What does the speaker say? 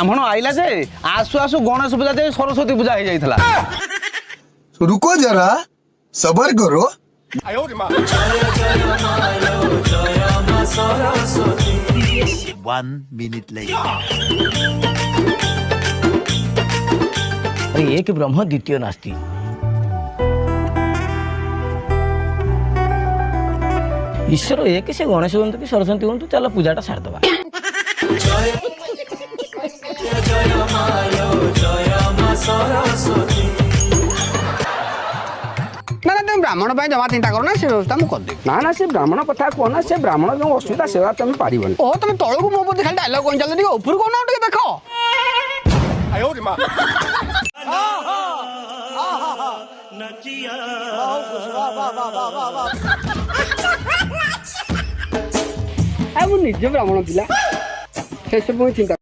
ब्राह्मण आइला जे आसु आसु गणेश पूजा जे सरस्वती पूजा हो जाइथला। रुको जरा सबर करो। 1 minute later. अरे एक ब्रह्म द्वितीय नास्ति। ईश्वर एक से गणेश हूँ कि सरस्वती हूँ चलो पूजाटा सारदबा। ना तुम ब्राह्मण जमा चिंता करो ना से व्यवस्था मुझे करदे ना ना से ब्राह्मण कथा कहना से ब्राह्मण जो असुविधा से तुम पारिबन। ओ तुम तळକୁ मो प्रति खाली डायलॉग कोन चल ऊपर को ना देखो। निजे ब्राह्मण पिला से सब चिंता